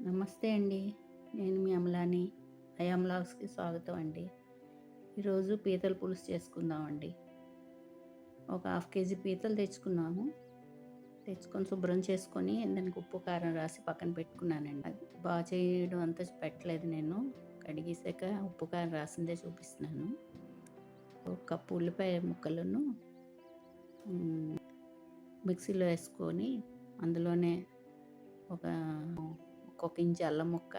నమస్తే అండి. నేను మీ అమలాని. అయామ్ వ్లాగ్స్‌కి స్వాగతం అండి. ఈరోజు పీతల పులుసు చేసుకుందామండి. ఒక హాఫ్ కేజీ పీతలు తెచ్చుకున్నాము. తెచ్చుకొని శుభ్రం చేసుకొని దానికి ఉప్పు, కారం రాసి పక్కన పెట్టుకున్నానండి. అది బాగా చేయడం అంతా పెట్టలేదు నేను. కడిగేసాక ఉప్పు, కారం రాసిందే చూపిస్తున్నాను. ఒక కప్పు ఉల్లిపాయ ముక్కలను మిక్సీలో వేసుకొని అందులోనే ఒక ఇంచు అల్లం ముక్క,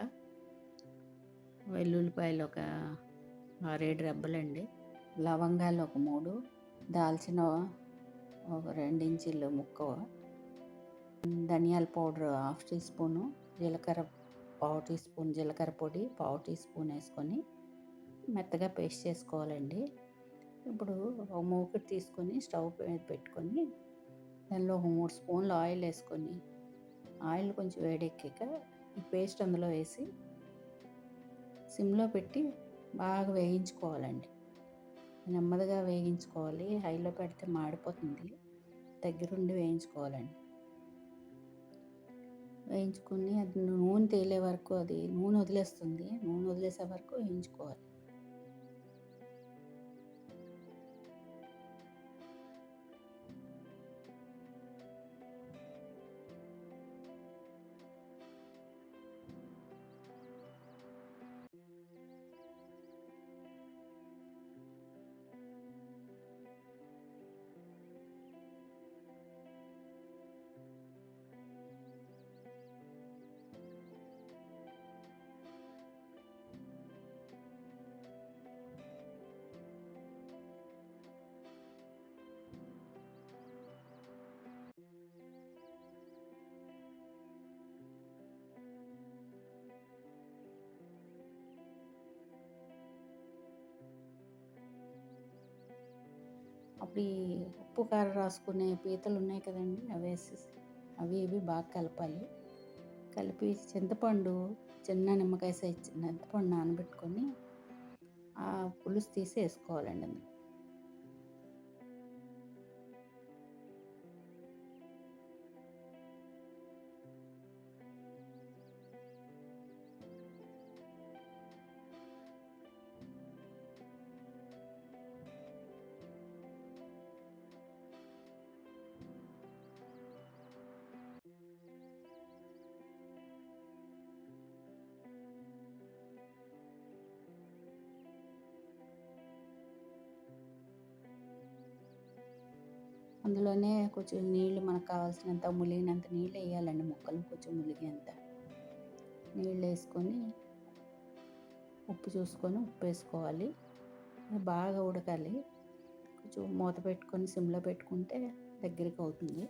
వెల్లుల్లిపాయలు ఒక 6, 7 రెబ్బలండి, లవంగాలు ఒక 3, దాల్చిన ఒక 2 ఇంచీల ముక్క, ధనియాల పౌడర్ హాఫ్ టీ స్పూను, జీలకర్ర పావు టీ స్పూన్, జీలకర్ర పొడి పావు టీ స్పూన్ వేసుకొని మెత్తగా పేస్ట్ చేసుకోవాలండి. ఇప్పుడు ఒక మూకుడు తీసుకొని స్టవ్ మీద పెట్టుకొని దానిలో ఒక 3 స్పూన్లు ఆయిల్ వేసుకొని, ఆయిల్ కొంచెం వేడెక్కాక ఈ పేస్ట్ అందులో వేసి సిమ్లో పెట్టి బాగా వేయించుకోవాలండి. నెమ్మదిగా వేయించుకోవాలి, హైలో పెడితే మాడిపోతుంది. దగ్గరుండి వేయించుకోవాలండి. వేయించుకొని అది నూనె తేలే వరకు, అది నూనె వదిలేస్తుంది, నూనె వదిలేసే వరకు వేయించుకోవాలి. అప్పుడు ఈ ఉప్పు, కారం రాసుకునే పీతలు ఉన్నాయి కదండి, అవి వేసేసి అవి ఇవి బాగా కలపాలి. కలిపి చింతపండు, చిన్న నిమ్మకాయ సైజ్ చింతపండు నానబెట్టుకొని ఆ పులుసు తీసి వేసుకోవాలండి అందులో. అందులోనే కొంచెం నీళ్ళు, మనకు కావాల్సినంత ములిగినంత నీళ్ళు వేయాలండి. ముక్కలు కొంచెం ములిగేంత నీళ్ళు వేసుకొని ఉప్పు చూసుకొని ఉప్పు వేసుకోవాలి. బాగా ఉడకాలి. కొంచెం మూత పెట్టుకొని సిమ్లో పెట్టుకుంటే దగ్గరికి అవుతుంది.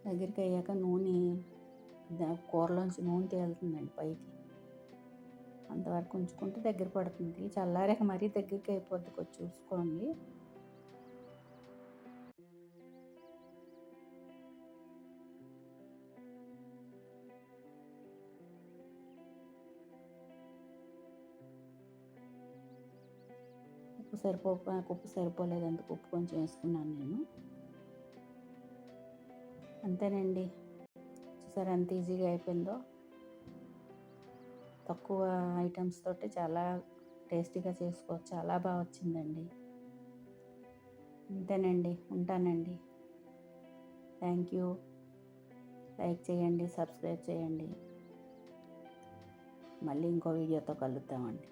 దగ్గరికి అయ్యాక నూనె, కూరలోంచి నూనె తేలుతుందండి పైకి. అంతవరకు ఉంచుకుంటే దగ్గర పడుతుంది. చల్లారాక మరీ దగ్గరికి అయిపోద్ది, కొంచెం చూసుకోండి. ఉప్పు సరిపోలేదు, అందుకు ఉప్పు కొంచెం వేసుకున్నాను నేను. అంతేనండి. చూసారా ఎంత ఈజీగా అయిపోయిందో. తక్కువ ఐటమ్స్ తోటి చాలా టేస్టీగా చేసుకోవచ్చు. చాలా బాగా వచ్చిందండి. అంతేనండి, ఉంటానండి. Thank you. లైక్ చేయండి, సబ్స్క్రైబ్ చేయండి. మళ్ళీ ఇంకో వీడియోతో కలుద్దామండి.